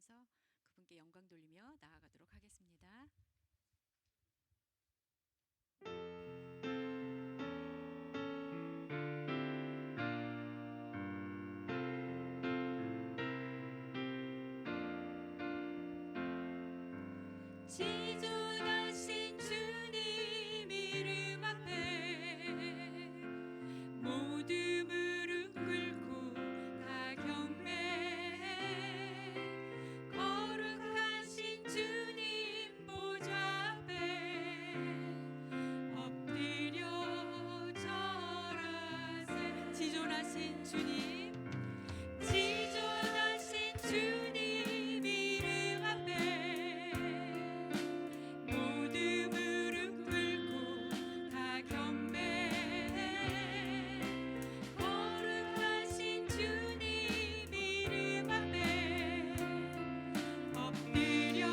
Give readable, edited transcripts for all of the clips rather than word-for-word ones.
올려드리면서 그분께 영광 돌리며 나아가도록 하겠습니다. 지존하신 주님 이름 앞에 모두 무릎 꿇고 다 경배해. 거룩하신 주님 보좌 앞에 엎드려 절하세. 지존하신 주님, 지존하신 주님 이름 앞에 모두 무릎 꿇고 다 경배해. 거룩하신 주님 이름 앞에 엎드려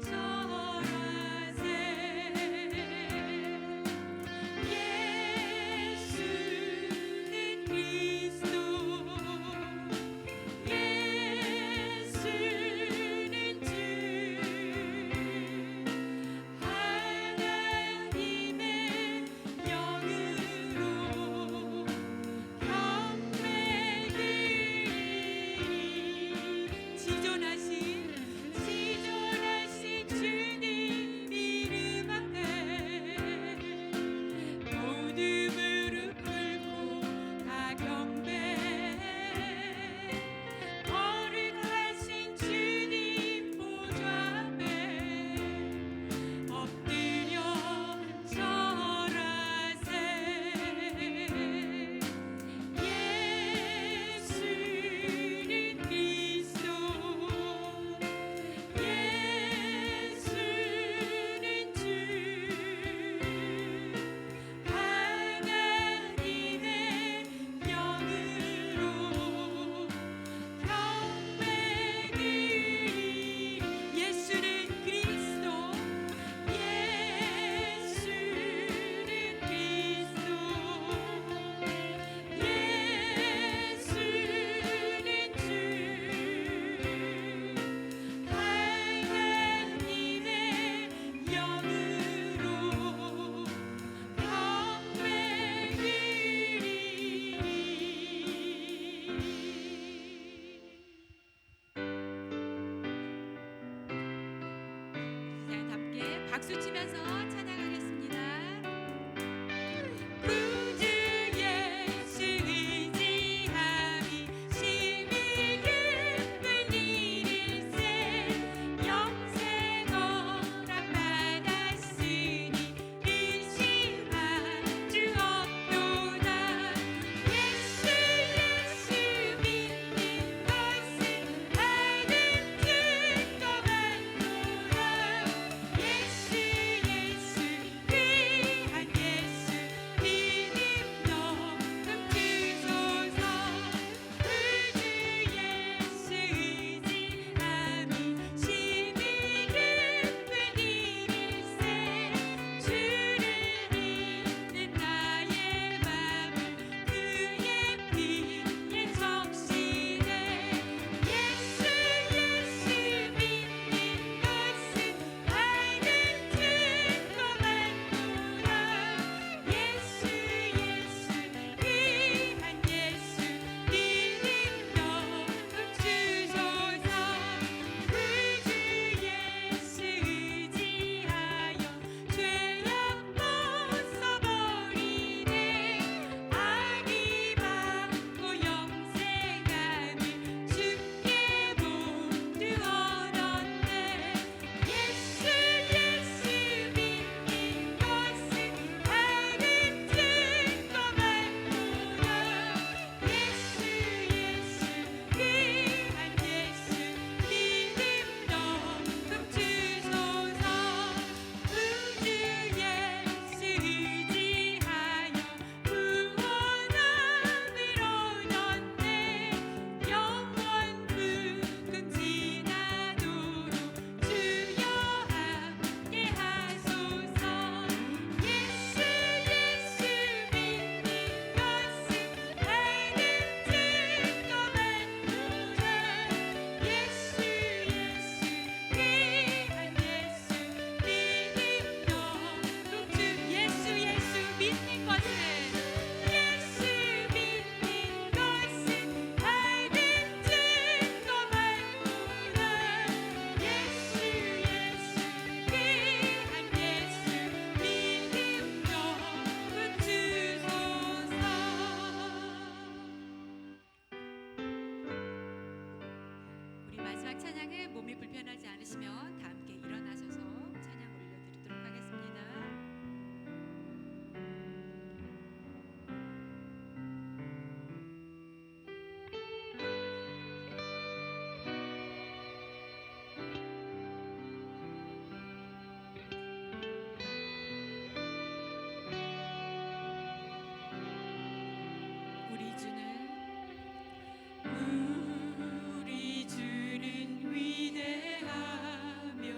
절하세. 예수는 그리스도, 예수는 주, 하나님의 영으로 경배드리니. 지존하신 주님 이름 앞에 모두 무릎 꿇고 다 경배해. 거룩하신 주님 보좌 앞에 엎드려 절하세. 예수는 그리스도, 예수는 주, 하나님의 영으로 경배드리니. 예수는 그리스도, 예수는 그리스도, 예수는 주, 하나님의 영으로 경배드리니. 시장답게 박수 치면서 찬양하겠습니다. 구주 예수 의지함이 심히 기쁜 일일세. 영생 허락 받았으니 의심할 주 없도다. 예수 믿는 것은 하는 증거 같노라. 예수 마지막 찬양은 몸이 불편하지 않으시면 다 함께 일어나셔서 찬양 올려드리도록 하겠습니다. 우리 주는 위대하며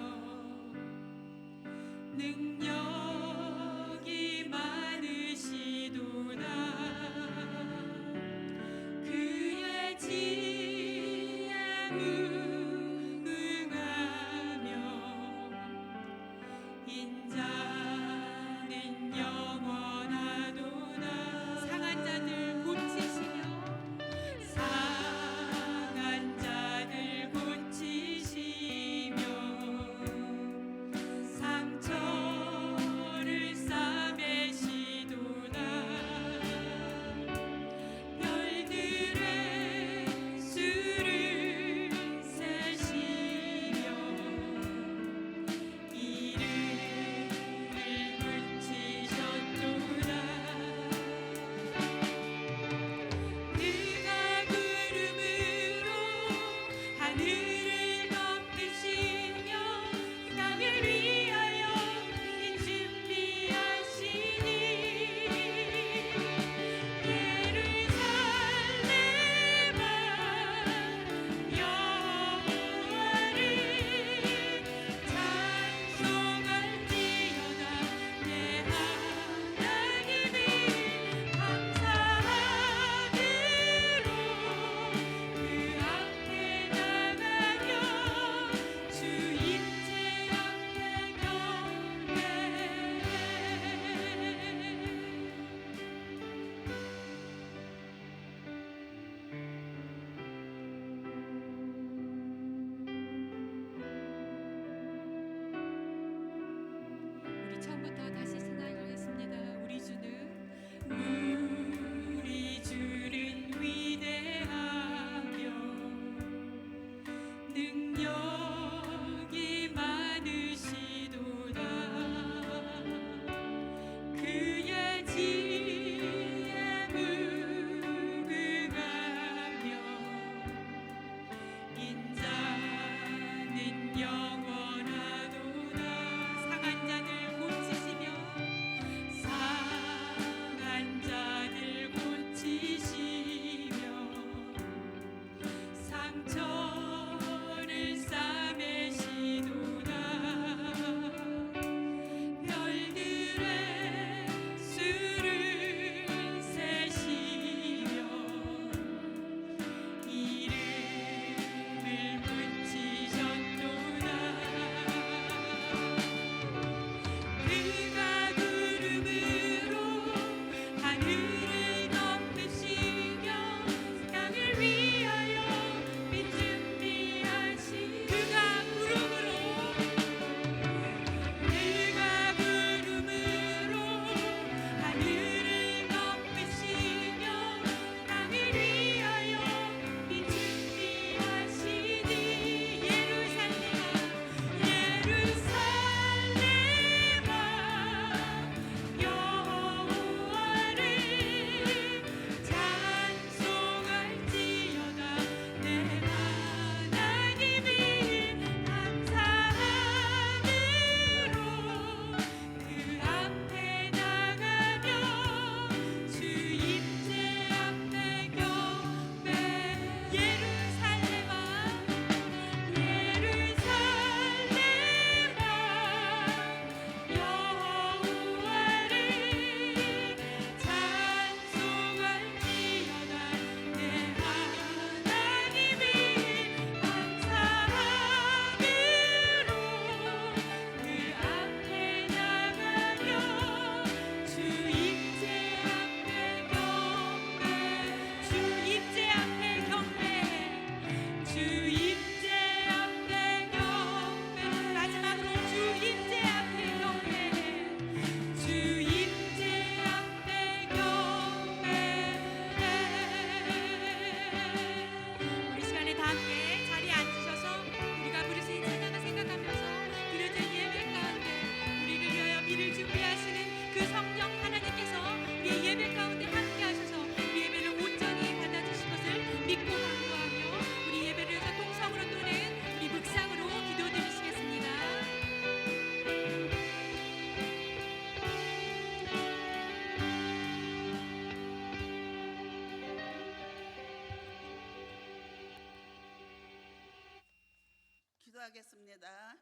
기도하겠습니다.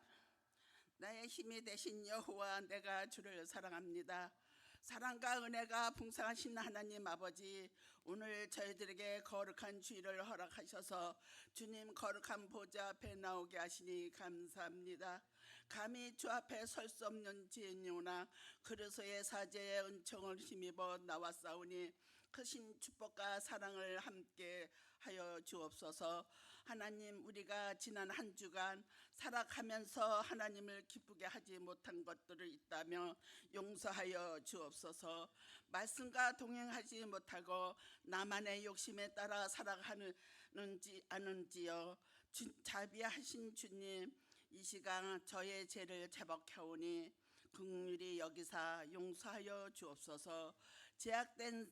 나의 힘이 되신 여호와, 내가 주를 사랑합니다. 사랑과 은혜가 풍성하신 하나님 아버지, 오늘 저희들에게 거룩한 주일을 허락하셔서 주님 거룩한 보좌 앞에 나오게 하시니 감사합니다. 감히 주 앞에 설 수 없는 지혜니오나 그리스도의 사제의 은총을 힘입어 나왔사오니 크신 축복과 사랑을 함께 하여 주옵소서. 하나님, 우리가 지난 한 주간 살아가면서 하나님을 기쁘게 하지 못한 것들을 있다며 용서하여 주옵소서. 말씀과 동행하지 못하고 나만의 욕심에 따라 살아가는지 아는지요. 자비하신 주님, 이 시간 저의 죄를 제복하오니 긍휼히 여기사 용서하여 주옵소서. 제약된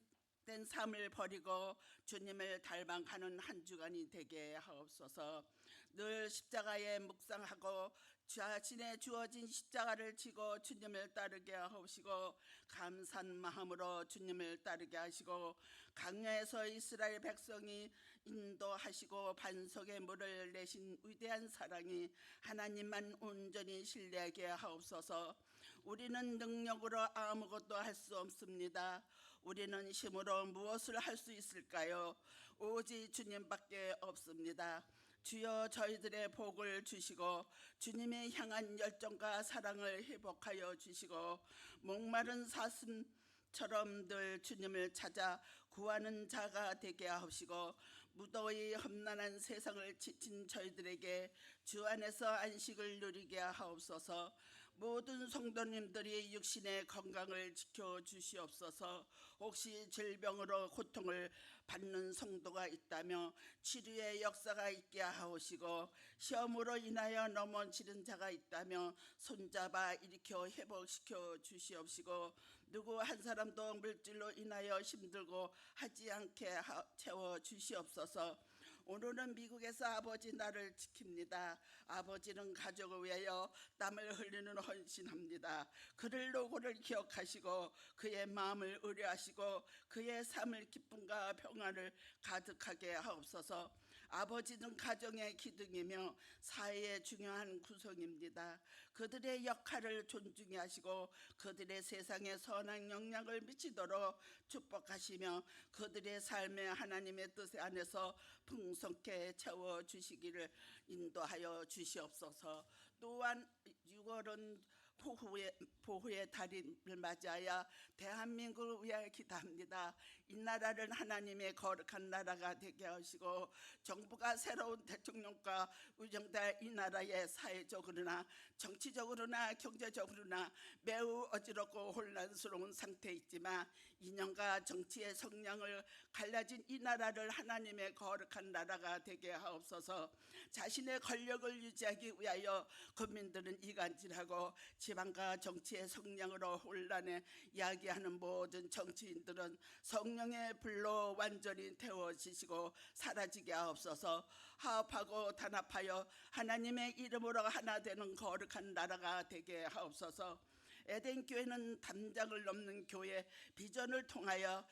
삶을 버리고 주님을 닮아가는 한 주간이 되게 하옵소서. 늘 십자가에 묵상하고 자신의 주어진 십자가를 지고 주님을 따르게 하시고 감사한 마음으로 주님을 따르게 하시고 강야에서 이스라엘 백성이 인도하시고 반석의 물을 내신 위대한 사랑이 하나님만 온전히 신뢰하게 하옵소서. 우리는 능력으로 아무것도 할 수 없습니다. 우리는 힘으로 무엇을 할 수 있을까요? 오직 주님밖에 없습니다. 주여, 저희들의 복을 주시고 주님의 향한 열정과 사랑을 회복하여 주시고 목마른 사슴처럼 늘 주님을 찾아 구하는 자가 되게 하시고 무더위 험난한 세상을 지친 저희들에게 주 안에서 안식을 누리게 하옵소서. 모든 성도님들이 육신의 건강을 지켜주시옵소서. 혹시 질병으로 고통을 받는 성도가 있다며 치료의 역사가 있게 하옵시고 시험으로 인하여 넘어지는 자가 있다며 손잡아 일으켜 회복시켜 주시옵시고 누구 한 사람도 물질로 인하여 힘들고 하지 않게 채워 주시옵소서. 오늘은 미국에서 아버지 나를 지킵니다. 아버지는 가족을 위하여 땀을 흘리는 헌신합니다. 그를 노고를 기억하시고 그의 마음을 의뢰하시고 그의 삶을 기쁨과 평안을 가득하게 하옵소서. 아버지는 가정의 기둥이며 사회의 중요한 구성입니다. 그들의 역할을 존중히 하시고 그들의 세상에 선한 영향을 미치도록 축복하시며 그들의 삶에 하나님의 뜻 안에서 풍성케 채워주시기를 인도하여 주시옵소서. 또한 6월은 보후의 달을 맞이하여 대한민국을 위하여 기도합니다. 이 나라를 하나님의 거룩한 나라가 되게 하시고 정부가 새로운 대통령과 운영될 이 나라의 사회적으로나 정치적으로나 경제적으로나 매우 어지럽고 혼란스러운 상태에 있지만 이념과 정치의 성향을 갈라진 이 나라를 하나님의 거룩한 나라가 되게 하옵소서. 자신의 권력을 유지하기 위하여 국민들은 이간질하고 지방과 정치의 성향으로 혼란에 이야기하는 모든 정치인들은 성령의 불로 완전히 태워지시고 사라지게 하옵소서. 화합하고 단합하여 하나님의 이름으로 하나 되는 거룩한 나라가 되게 하옵소서. 에덴 교회는 담장을 넘는 교회 비전을 통하여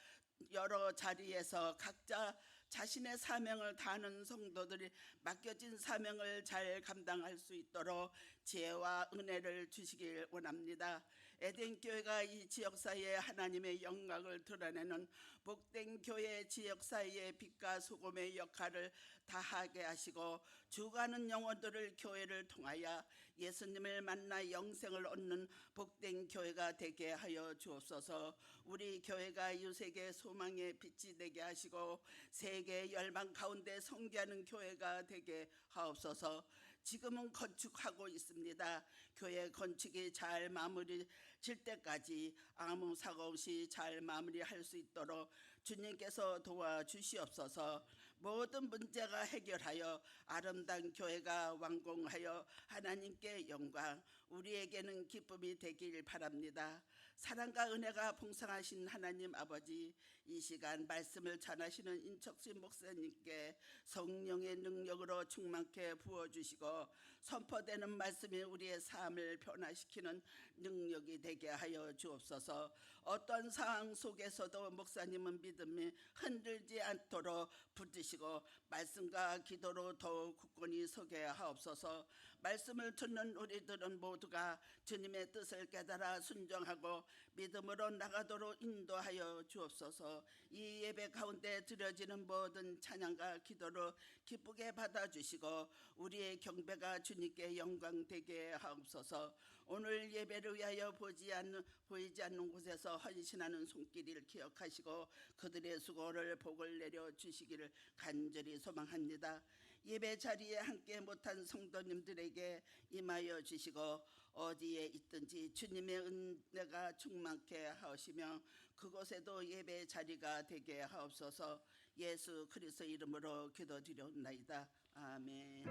여러 자리에서 각자 자신의 사명을 다하는 성도들이 맡겨진 사명을 잘 감당할 수 있도록 지혜와 은혜를 주시길 원합니다. 에덴 교회가 이 지역 사회에 하나님의 영광을 드러내는 복된 교회 지역 사회의 빛과 소금의 역할을 다하게 하시고 죽어가는 영혼들을 교회를 통하여 예수님을 만나 영생을 얻는 복된 교회가 되게 하여 주옵소서. 우리 교회가 유세계 소망의 빛이 되게 하시고 세계 열방 가운데 선교하는 교회가 되게 하옵소서. 지금은 건축하고 있습니다. 교회 건축이 잘 마무리 질 때까지 아무 사고 없이 잘 마무리할 수 있도록 주님께서 도와주시옵소서. 모든 문제가 해결하여 아름다운 교회가 완공하여 하나님께 영광, 우리에게는 기쁨이 되길 바랍니다. 사랑과 은혜가 풍성하신 하나님 아버지, 이 시간 말씀을 전하시는 인척신 목사님께 성령의 능력으로 충만케 부어주시고 선포되는 말씀이 우리의 삶을 변화시키는 능력이 되게 하여 주옵소서. 어떤 상황 속에서도 목사님은 믿음이 흔들지 않도록 붙드시고 말씀과 기도로 더욱 굳건히 서게 하옵소서. 말씀을 듣는 우리들은 모두가 주님의 뜻을 깨달아 순종하고 믿음으로 나가도록 인도하여 주옵소서. 이 예배 가운데 드려지는 모든 찬양과 기도로 기쁘게 받아주시고 우리의 경배가 주님께 영광되게 하옵소서. 오늘 예배를 위하여 보이지 않는 곳에서 헌신하는 손길을 기억하시고 그들의 수고를 복을 내려 주시기를 간절히 소망합니다. 예배 자리에 함께 못한 성도님들에게 임하여 주시고 어디에 있든지 주님의 은혜가 충만케 하시며 그곳에도 예배 자리가 되게 하옵소서. 예수 그리스도 이름으로 기도드리옵나이다. 아멘.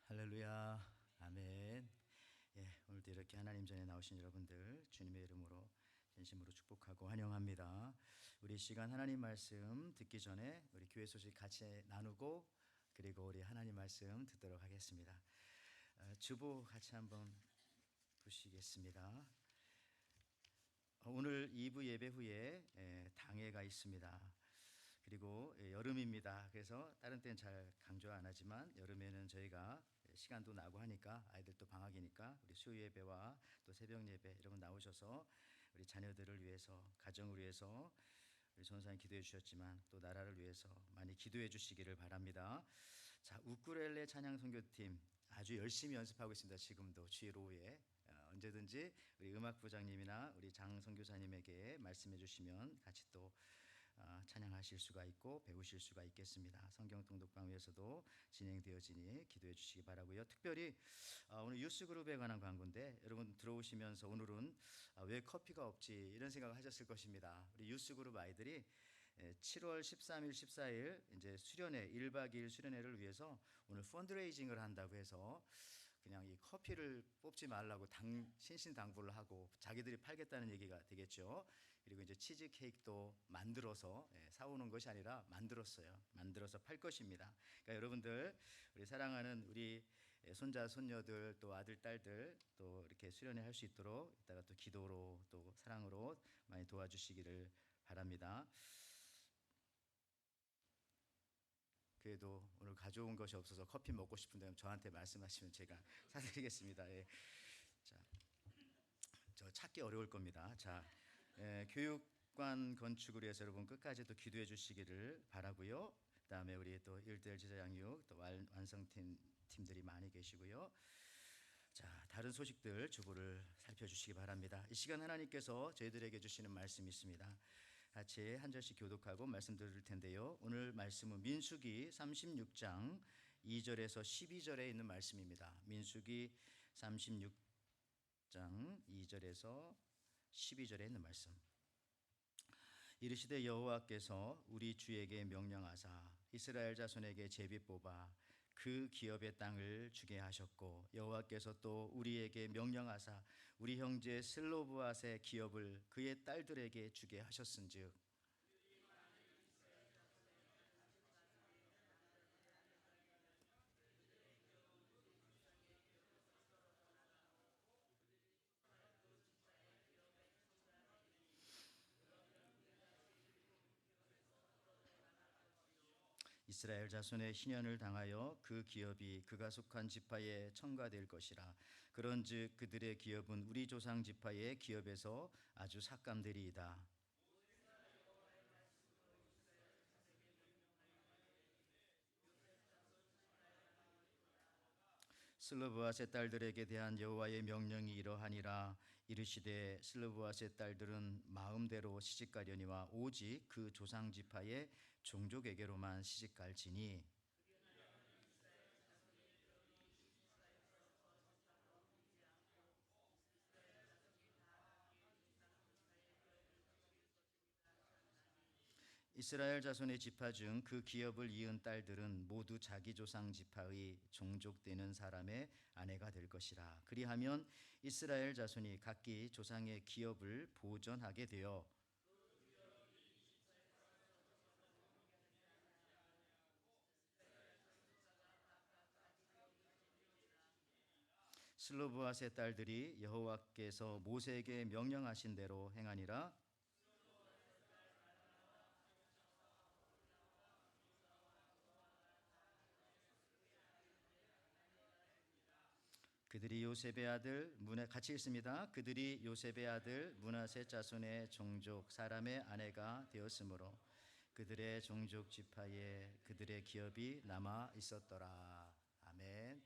할렐루야, 아멘. 오늘도 이렇게 하나님 전에 나오신 여러분들 주님의 이름으로 진심으로 축복하고 환영합니다. 우리 시간 하나님 말씀 듣기 전에 우리 교회 소식 같이 나누고 그리고 우리 하나님 말씀 듣도록 하겠습니다. 주보 같이 한번 보시겠습니다. 오늘 2부 예배 후에 당회가 있습니다. 그리고 여름입니다. 그래서 다른 때는 잘 강조 안 하지만 여름에는 저희가 시간도 나고 하니까 아이들도 방학이니까 우리 수요 예배와 또 새벽 예배 여러분 나오셔서 우리 자녀들을 위해서 가정을 위해서 우리 전사님 기도해 주셨지만 또 나라를 위해서 많이 기도해 주시기를 바랍니다. 자, 우쿨렐레 찬양 선교팀 아주 열심히 연습하고 있습니다. 지금도 주일 오후에 언제든지 우리 음악부장님이나 우리 장 선교사님에게 말씀해 주시면 같이 또 찬양하실 수가 있고 배우실 수가 있겠습니다. 성경 통독방위에서도 진행되어지니 기도해 주시기 바라고요. 특별히 오늘 유스그룹에 관한 광고인데 여러분 들어오시면서 오늘은 왜 커피가 없지 이런 생각을 하셨을 것입니다. 우리 유스그룹 아이들이 7월 13일, 14일 이제 수련회 1박 2일 수련회를 위해서 오늘 펀드레이징을 한다고 해서 그냥 이 커피를 뽑지 말라고 신신당부를 하고 자기들이 팔겠다는 얘기가 되겠죠. 그리고 이제 치즈 케이크도 만들어서 사오는 것이 아니라 만들었어요. 만들어서 팔 것입니다. 그러니까 여러분들 우리 사랑하는 우리 손자 손녀들 또 아들 딸들 또 이렇게 수련회 할 수 있도록 이따가 또 기도로 또 사랑으로 많이 도와주시기를 바랍니다. 그래도 오늘 가져온 것이 없어서 커피 먹고 싶은데 저한테 말씀하시면 제가 사드리겠습니다. 자, 저 찾기 어려울 겁니다. 자, 교육관 건축을 위해서 여러분 끝까지 또 기도해 주시기를 바라고요. 그다음에 우리 또 1대1 제자 양육 또 완성팀들이 많이 계시고요. 자, 다른 소식들 주보를 살펴주시기 바랍니다. 이 시간 하나님께서 저희들에게 주시는 말씀이 있습니다. 같이 한 절씩 교독하고 말씀 드릴 텐데요. 오늘 말씀은 민수기 36장 2절에서 12절에 있는 말씀입니다. 민수기 36장 2절에서 12절에 있는 말씀. 이르시되 여호와께서 우리 주에게 명령하사 이스라엘 자손에게 제비 뽑아 그 기업의 땅을 주게 하셨고 여호와께서 또 우리에게 명령하사 우리 형제 슬로브앗의 기업을 그의 딸들에게 주게 하셨은즉 이스라엘 자손의 희년을 당하여 그 기업이 그가 속한 지파에 첨가될 것이라. 그런즉 그들의 기업은 우리 조상 지파의 기업에서 아주 삭감되리이다. 슬로브앗의 딸들에게 대한 여호와의 명령이 이러하니라. 이르시되 슬로브앗의 딸들은 마음대로 시집가려니와 오직 그 조상 지파의 종족에게로만 시집갈지니 이스라엘 자손의 지파 중 그 기업을 이은 딸들은 모두 자기 조상 지파의 종족되는 사람의 아내가 될 것이라. 그리하면 이스라엘 자손이 각기 조상의 기업을 보전하게 되어 슬로브앗의 딸들이 여호와께서 모세에게 명령하신 대로 행하니라. 그들이 요셉의 아들 같이 있습니다. 그들이 요셉의 아들 므낫세 자손의 종족 사람의 아내가 되었으므로 그들의 종족 지파에 그들의 기업이 남아 있었더라. 아멘.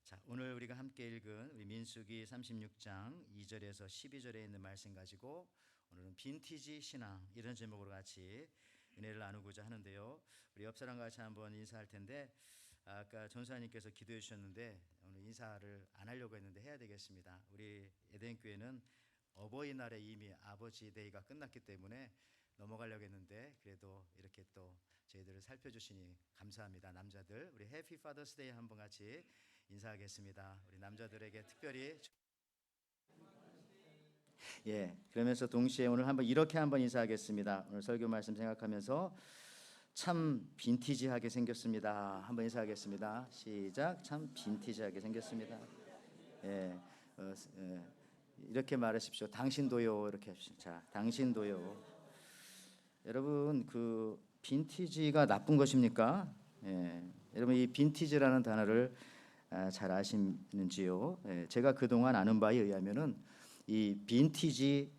자, 오늘 우리가 함께 읽은 우리 민수기 36장 2절에서 12절에 있는 말씀 가지고 오늘은 빈티지 신앙 이런 제목으로 같이 은혜를 나누고자 하는데요. 우리 옆 사람과 같이 한번 인사할 텐데 아까 전사님께서 기도해 주셨는데 오늘 인사를 안 하려고 했는데 해야 되겠습니다. 우리 에덴교회는 어버이날에 이미 아버지 데이가 끝났기 때문에 넘어가려고 했는데 그래도 이렇게 또 저희들을 살펴주시니 감사합니다. 남자들 우리 해피 파더스 데이 한번 같이 인사하겠습니다. 우리 남자들에게 특별히 그러면서 동시에 오늘 이렇게 한번 인사하겠습니다. 오늘 설교 말씀 생각하면서 참 빈티지하게 생겼습니다. 한번 인사하겠습니다. 시작. 참 빈티지하게 생겼습니다. 이렇게 말하십시오. 당신도요. 이렇게 하십시오. 자, 당신도요. 여러분 그 빈티지가 나쁜 것입니까? 여러분 이 빈티지라는 단어를 잘 아시는지요? 제가 그동안 아는 바에 의하면은 이 빈티지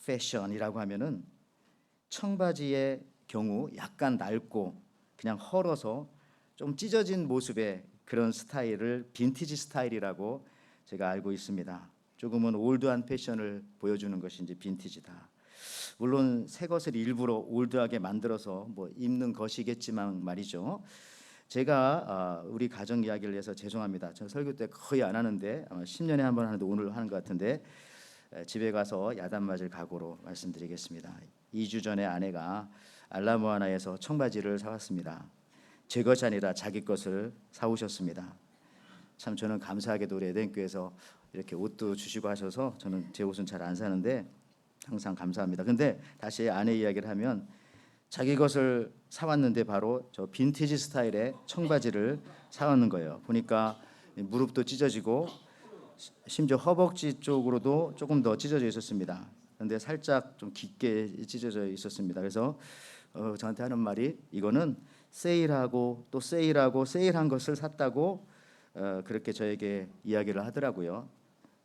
패션이라고 하면은 청바지의 경우 약간 낡고 그냥 헐어서 좀 찢어진 모습의 그런 스타일을 빈티지 스타일이라고 제가 알고 있습니다. 조금은 올드한 패션을 보여주는 것이 이제 빈티지다. 물론 새 것을 일부러 올드하게 만들어서 뭐 입는 것이겠지만 말이죠. 제가 우리 가정 이야기를 해서 죄송합니다. 저 설교 때 거의 안 하는데 아마 10년에 한 번 하는데 오늘 하는 것 같은데 집에 가서 야단 맞을 각오로 말씀드리겠습니다. 2주 전에 아내가 알라모아나에서 청바지를 사왔습니다. 제 것이 아니라 자기 것을 사오셨습니다. 참 저는 감사하게도 우리 에덴교회에서 이렇게 옷도 주시고 하셔서 저는 제 옷은 잘 안 사는데 항상 감사합니다. 근데 다시 아내 이야기를 하면 자기 것을 사왔는데 바로 저 빈티지 스타일의 청바지를 사왔는 거예요. 보니까 무릎도 찢어지고 심지어 허벅지 쪽으로도 조금 더 찢어져 있었습니다. 그런데 살짝 좀 깊게 찢어져 있었습니다. 그래서 저한테 하는 말이 이거는 세일하고 또 세일하고 세일한 것을 샀다고 그렇게 저에게 이야기를 하더라고요.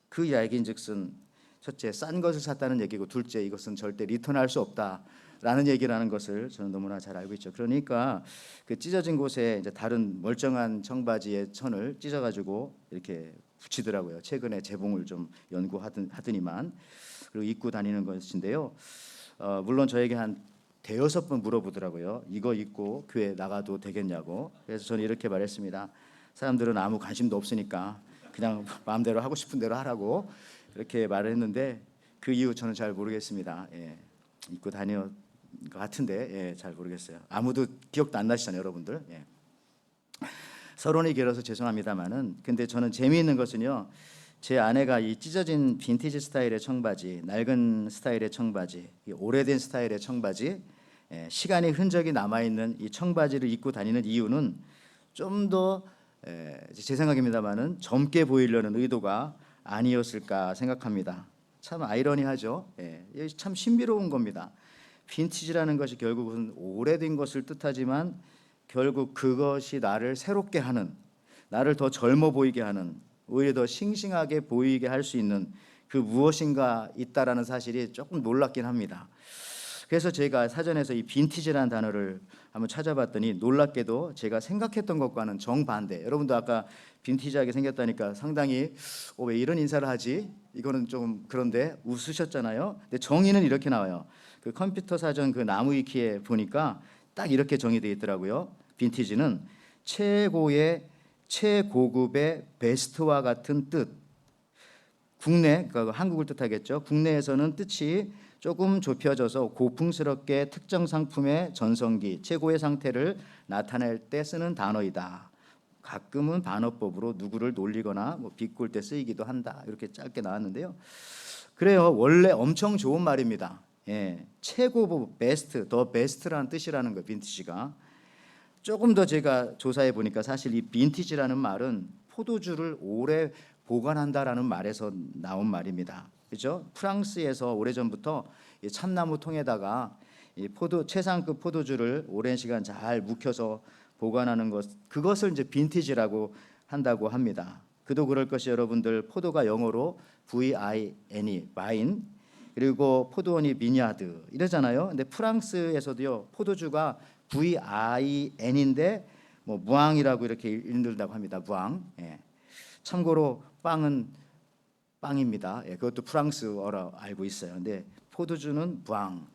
그 이야기인즉슨 첫째 싼 것을 샀다는 얘기고 둘째 이것은 절대 리턴할 수 없다라는 얘기를 하는 것을 저는 너무나 잘 알고 있죠. 그러니까 그 찢어진 곳에 이제 다른 멀쩡한 청바지의 천을 찢어가지고 이렇게 붙이더라고요. 최근에 재봉을 좀 연구하더니만 그리고 입고 다니는 것인데요. 물론 저에게 한 대여섯 번 물어보더라고요. 이거 입고 교회 나가도 되겠냐고. 그래서 저는 이렇게 말했습니다. 사람들은 아무 관심도 없으니까 그냥 마음대로 하고 싶은 대로 하라고 이렇게 말을 했는데 그 이유 저는 잘 모르겠습니다. 입고 다니는 것 같은데 잘 모르겠어요. 아무도 기억도 안 나시잖아요, 여러분들. 서론이 길어서 죄송합니다만은 근데 저는 재미있는 것은요. 제 아내가 이 찢어진 빈티지 스타일의 청바지, 낡은 스타일의 청바지, 오래된 스타일의 청바지, 시간의 흔적이 남아있는 이 청바지를 입고 다니는 이유는 좀 더 제 생각입니다만은 젊게 보이려는 의도가 아니었을까 생각합니다. 참 아이러니하죠. 참 신비로운 겁니다. 빈티지라는 것이 결국은 오래된 것을 뜻하지만 결국 그것이 나를 새롭게 하는, 나를 더 젊어 보이게 하는, 오히려 더 싱싱하게 보이게 할 수 있는 그 무엇인가 있다라는 사실이 조금 놀랍긴 합니다. 그래서 제가 사전에서 이 빈티지라는 단어를 한번 찾아봤더니 놀랍게도 제가 생각했던 것과는 정반대. 여러분도 아까 빈티지하게 생겼다니까 상당히 왜 이런 인사를 하지? 이거는 좀 그런데 웃으셨잖아요. 근데 정의는 이렇게 나와요. 그 컴퓨터 사전 그 나무위키에 보니까 딱 이렇게 정의되어 있더라고요. 빈티지는 최고의 최고급의 베스트와 같은 뜻. 국내, 그러니까 한국을 뜻하겠죠. 국내에서는 뜻이 조금 좁혀져서 고풍스럽게 특정 상품의 전성기, 최고의 상태를 나타낼 때 쓰는 단어이다. 가끔은 반어법으로 누구를 놀리거나 비꼴 때 쓰이기도 한다. 이렇게 짧게 나왔는데요. 그래요. 원래 엄청 좋은 말입니다. 예, 최고, 베스트, 더 베스트라는 뜻이라는 거, 빈티지가. 조금 더 제가 조사해 보니까 사실 이 빈티지라는 말은 포도주를 오래 보관한다라는 말에서 나온 말입니다. 그렇죠? 프랑스에서 오래전부터 이 참나무 통에다가 이 최상급 포도주를 오랜 시간 잘 묵혀서 보관하는 것, 그것을 이제 빈티지라고 한다고 합니다. 그도 그럴 것이 여러분들, 포도가 영어로 V-I-N-E, 바인, 그리고 포도원이 비냐드 이러잖아요. 근데 프랑스에서도요, 포도주가 V-I-N인데 뭐 무앙이라고 이렇게 읽는다고 합니다. 무앙. 예. 참고로 빵은 빵입니다. 예, 그것도 프랑스어로 알고 있어요. 근데 포도주는 무앙.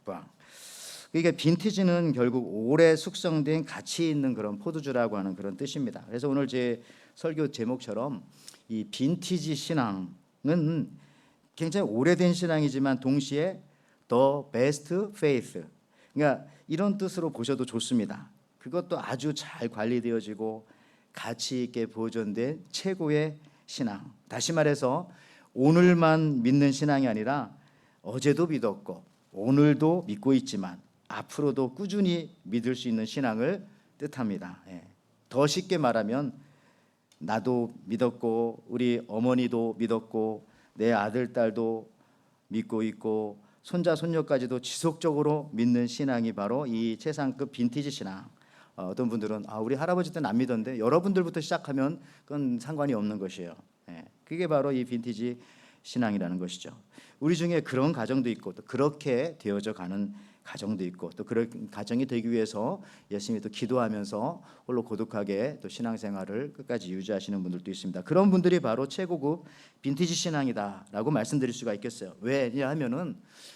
그러니까 빈티지는 결국 오래 숙성된 가치 있는 그런 포도주라고 하는 그런 뜻입니다. 그래서 오늘 제 설교 제목처럼 이 빈티지 신앙은 굉장히 오래된 신앙이지만 동시에 the best faith, 그러니까 이런 뜻으로 보셔도 좋습니다. 그것도 아주 잘 관리되어지고 가치 있게 보존된 최고의 신앙. 다시 말해서 오늘만 믿는 신앙이 아니라 어제도 믿었고 오늘도 믿고 있지만 앞으로도 꾸준히 믿을 수 있는 신앙을 뜻합니다. 예. 더 쉽게 말하면 나도 믿었고 우리 어머니도 믿었고 내 아들 딸도 믿고 있고 손자 손녀까지도 지속적으로 믿는 신앙이 바로 이 최상급 빈티지 신앙. 어떤 분들은 우리 할아버지 때는 안 믿었는데 여러분들부터 시작하면 그건 상관이 없는 것이에요. 예. 그게 바로 이 빈티지 신앙이라는 것이죠. 우리 중에 그런 가정도 있고 또 그렇게 되어져 가는 가정도 있고 또 그런 가정이 되기 위해서 열심히 또 기도하면서 홀로 고독하게 또 신앙생활을 끝까지 유지하시는 분들도 있습니다. 그런 분들이 바로 최고급 빈티지 신앙이다라고 말씀드릴 수가 있겠어요. 왜냐하면은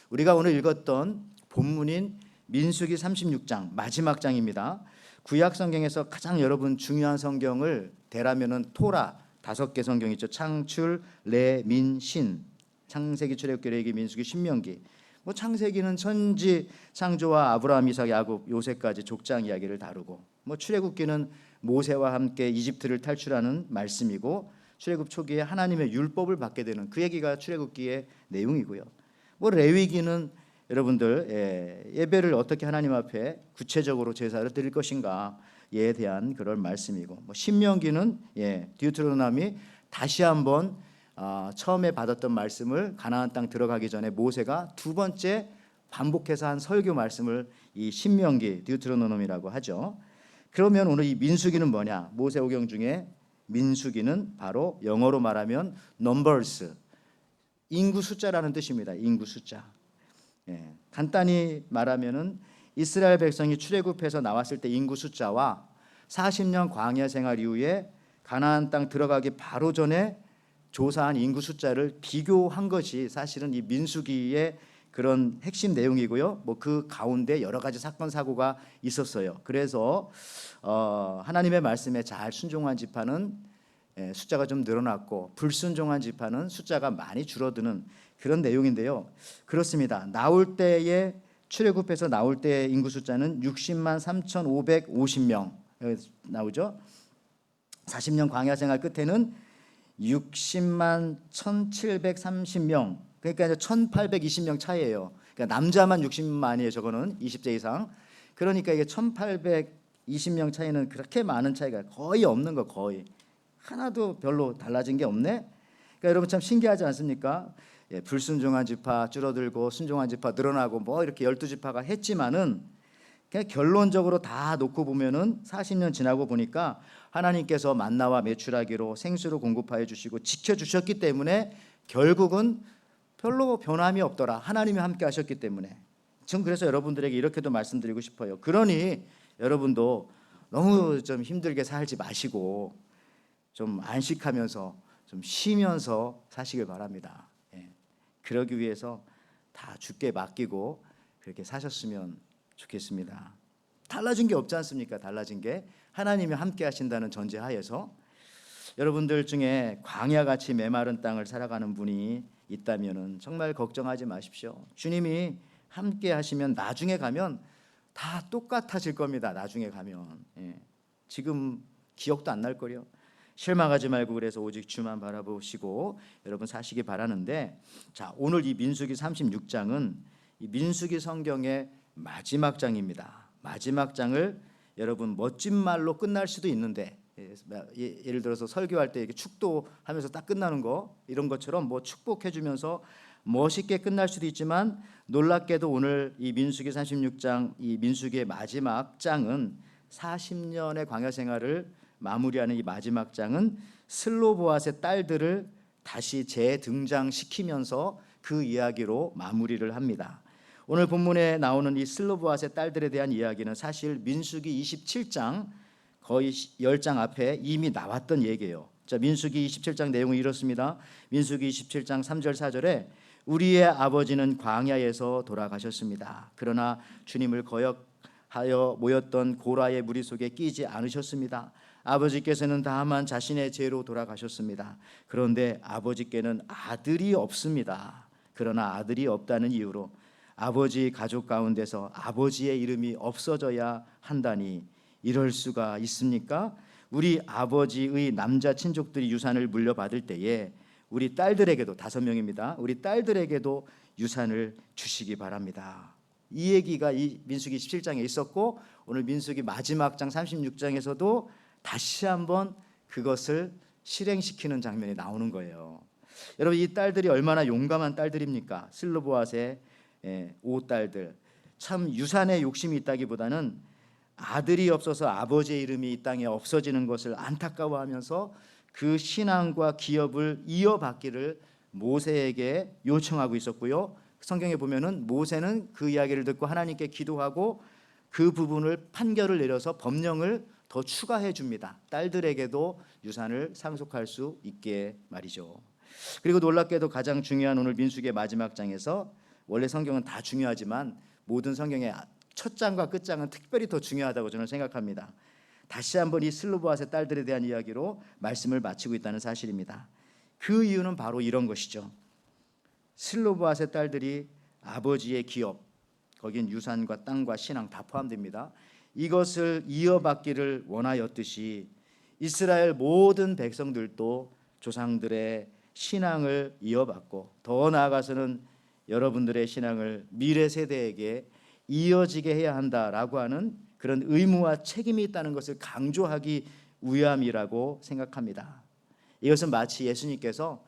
우리가 오늘 읽었던 본문인 민수기 36장 마지막 장입니다. 구약 성경에서 가장 여러분 중요한 성경을 대라면은 토라 5개 성경 있죠. 창출, 레, 민, 신. 창세기, 출애굽기, 레위기, 민수기, 신명기. 뭐 창세기는 천지 창조와 아브라함, 이삭, 야곱, 요셉까지 족장 이야기를 다루고, 뭐 출애굽기는 모세와 함께 이집트를 탈출하는 말씀이고, 출애굽 초기에 하나님의 율법을 받게 되는 그 얘기가 출애굽기의 내용이고요. 뭐 레위기는 여러분들 예배를 어떻게 하나님 앞에 구체적으로 제사를 드릴 것인가에 대한 그런 말씀이고, 뭐 신명기는 디우트로노미 다시 한번 처음에 받았던 말씀을 가나안 땅 들어가기 전에 모세가 두 번째 반복해서 한 설교 말씀을 이 신명기 디우트로노미라고 하죠. 그러면 오늘 이 민수기는 뭐냐? 모세오경 중에 민수기는 바로 영어로 말하면 numbers, 인구 숫자라는 뜻입니다. 인구 숫자. 간단히 말하면은 이스라엘 백성이 출애굽해서 나왔을 때 인구 숫자와 40년 광야 생활 이후에 가나안 땅 들어가기 바로 전에 조사한 인구 숫자를 비교한 것이 사실은 이 민수기의 그런 핵심 내용이고요. 뭐 그 가운데 여러 가지 사건 사고가 있었어요. 그래서 하나님의 말씀에 잘 순종한 지파는 숫자가 좀 늘어났고 불순종한 지파는 숫자가 많이 줄어드는 그런 내용인데요. 그렇습니다. 나올 때에 출애굽해서 나올 때의 인구 숫자는 60만 3,550명 나오죠. 40년 광야 생활 끝에는 60만 1,730명, 그러니까 이제 1,820명 차이예요. 그러니까 남자만 60만이에요. 저거는 20세 이상. 그러니까 이게 1,820명 차이는 그렇게 많은 차이가 거의 없는 거, 거의 하나도 별로 달라진 게 없네. 그러니까 여러분 참 신기하지 않습니까? 불순종한 지파 줄어들고 순종한 지파 늘어나고 뭐 이렇게 12지파가 했지만은 그냥 결론적으로 다 놓고 보면은 40년 지나고 보니까 하나님께서 만나와 메추라기로 생수로 공급하여 주시고 지켜주셨기 때문에 결국은 별로 변함이 없더라. 하나님이 함께 하셨기 때문에. 전 그래서 여러분들에게 이렇게도 말씀드리고 싶어요. 그러니 여러분도 너무 좀 힘들게 살지 마시고 좀 안식하면서 좀 쉬면서 사시길 바랍니다. 그러기 위해서 다 주께 맡기고 그렇게 사셨으면 좋겠습니다. 달라진 게 없지 않습니까? 달라진 게 하나님이 함께 하신다는 전제하에서 여러분들 중에 광야같이 메마른 땅을 살아가는 분이 있다면은 정말 걱정하지 마십시오. 주님이 함께 하시면 나중에 가면 다 똑같아질 겁니다. 나중에 가면 지금 기억도 안 날 거요. 실망하지 말고 그래서 오직 주만 바라보시고 여러분 사시기 바라는데, 자, 오늘 이 민수기 36장은 이 민수기 성경의 마지막 장입니다. 마지막 장을 여러분 멋진 말로 끝날 수도 있는데, 예를 들어서 설교할 때 이렇게 축도하면서 딱 끝나는 거, 이런 것처럼 뭐 축복해 주면서 멋있게 끝날 수도 있지만, 놀랍게도 오늘 이 민수기 36장, 이 민수기의 마지막 장은 40년의 광야 생활을 마무리하는 이 마지막 장은 슬로보앗의 딸들을 다시 재등장시키면서 그 이야기로 마무리를 합니다. 오늘 본문에 나오는 이 슬로보앗의 딸들에 대한 이야기는 사실 민수기 27장 거의 10장 앞에 이미 나왔던 얘기예요. 자, 민수기 27장 내용은 이렇습니다. 민수기 27장 3절 4절에 우리의 아버지는 광야에서 돌아가셨습니다. 그러나 주님을 거역하여 모였던 고라의 무리 속에 끼지 않으셨습니다. 아버지께서는 다만 자신의 죄로 돌아가셨습니다. 그런데 아버지께는 아들이 없습니다. 그러나 아들이 없다는 이유로 아버지 가족 가운데서 아버지의 이름이 없어져야 한다니 이럴 수가 있습니까? 우리 아버지의 남자 친족들이 유산을 물려받을 때에 우리 딸들에게도 5명입니다. 우리 딸들에게도 유산을 주시기 바랍니다. 이 얘기가 이 민수기 17장에 있었고, 오늘 민수기 마지막 장 36장에서도 다시 한번 그것을 실행시키는 장면이 나오는 거예요. 여러분, 이 딸들이 얼마나 용감한 딸들입니까? 슬로보앗의 5딸들. 참 유산에 욕심이 있다기보다는 아들이 없어서 아버지의 이름이 이 땅에 없어지는 것을 안타까워하면서 그 신앙과 기업을 이어받기를 모세에게 요청하고 있었고요. 성경에 보면은 모세는 그 이야기를 듣고 하나님께 기도하고 그 부분을 판결을 내려서 법령을 더 추가해 줍니다. 딸들에게도 유산을 상속할 수 있게 말이죠. 그리고 놀랍게도 가장 중요한 오늘 민수기의 마지막 장에서, 원래 성경은 다 중요하지만 모든 성경의 첫 장과 끝장은 특별히 더 중요하다고 저는 생각합니다. 다시 한번 이 슬로보앗의 딸들에 대한 이야기로 말씀을 마치고 있다는 사실입니다. 그 이유는 바로 이런 것이죠. 슬로보앗의 딸들이 아버지의 기업, 거긴 유산과 땅과 신앙 다 포함됩니다. 이것을 이어받기를 원하였듯이 이스라엘 모든 백성들도 조상들의 신앙을 이어받고, 더 나아가서는 여러분들의 신앙을 미래 세대에게 이어지게 해야 한다라고 하는 그런 의무와 책임이 있다는 것을 강조하기 위함이라고 생각합니다. 이것은 마치 예수님께서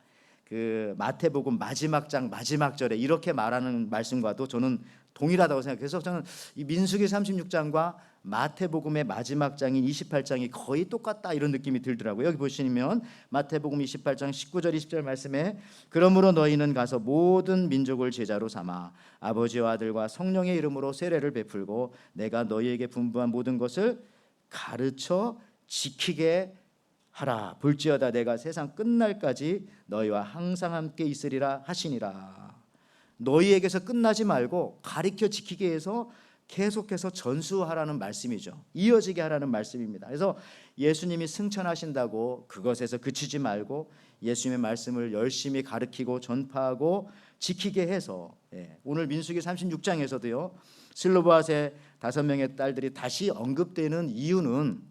그 마태복음 마지막 장 마지막 절에 이렇게 말하는 말씀과도 저는 동일하다고 생각해서, 저는 이 민수기 36장과 마태복음의 마지막 장인 28장이 거의 똑같다 이런 느낌이 들더라고요. 여기 보시면 마태복음 28장 19절 20절 말씀에 그러므로 너희는 가서 모든 민족을 제자로 삼아 아버지와 아들과 성령의 이름으로 세례를 베풀고 내가 너희에게 분부한 모든 것을 가르쳐 지키게 하라. 볼지어다 내가 세상 끝날까지 너희와 항상 함께 있으리라 하시니라. 너희에게서 끝나지 말고 가르쳐 지키게 해서 계속해서 전수하라는 말씀이죠. 이어지게 하라는 말씀입니다. 그래서 예수님이 승천하신다고 그것에서 그치지 말고 예수님의 말씀을 열심히 가르치고 전파하고 지키게 해서, 오늘 민수기 36장에서도요 슬로보앗의 5명의 딸들이 다시 언급되는 이유는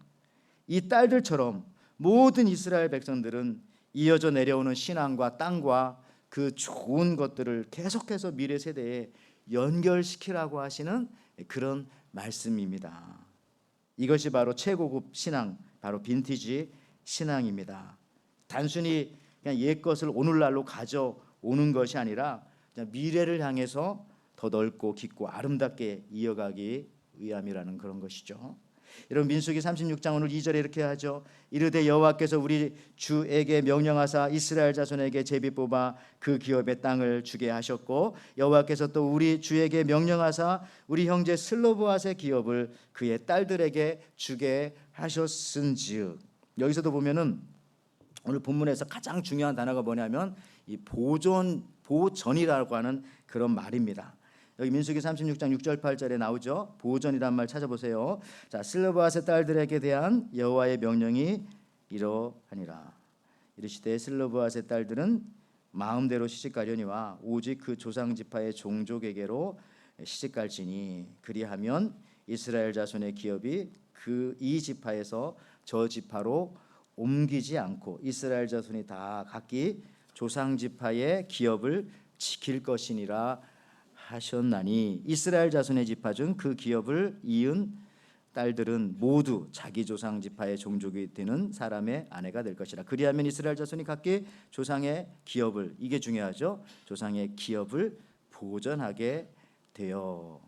이 딸들처럼 모든 이스라엘 백성들은 이어져 내려오는 신앙과 땅과 그 좋은 것들을 계속해서 미래 세대에 연결시키라고 하시는 그런 말씀입니다. 이것이 바로 최고급 신앙, 바로 빈티지 신앙입니다. 단순히 그냥 옛 것을 오늘날로 가져오는 것이 아니라 미래를 향해서 더 넓고 깊고 아름답게 이어가기 위함이라는 그런 것이죠. 여러분, 민수기 36장 오늘 2절에 이렇게 하죠. 이르되 여호와께서 우리 주에게 명령하사 이스라엘 자손에게 제비 뽑아 그 기업의 땅을 주게 하셨고 여호와께서 또 우리 주에게 명령하사 우리 형제 슬로보앗의 기업을 그의 딸들에게 주게 하셨은즉. 여기서도 보면은 오늘 본문에서 가장 중요한 단어가 뭐냐면 이 보전이라고 하는 그런 말입니다. 여기 민수기 36장 6절 8절에 나오죠. 보전이란 말 찾아보세요. 자, 슬로보앗의 딸들에게 대한 여호와의 명령이 이러하니라. 이르시되 슬로보앗의 딸들은 마음대로 시집가려니와 오직 그 조상 지파의 종족에게로 시집갈지니 그리하면 이스라엘 자손의 기업이 그 이 지파에서 저 지파로 옮기지 않고 이스라엘 자손이 다 각기 조상 지파의 기업을 지킬 것이니라 하셨나니 이스라엘 자손의 지파 중 그 기업을 이은 딸들은 모두 자기 조상 지파의 종족이 되는 사람의 아내가 될 것이라. 그리하면 이스라엘 자손이 각기 조상의 기업을, 이게 중요하죠, 조상의 기업을 보전하게 되어.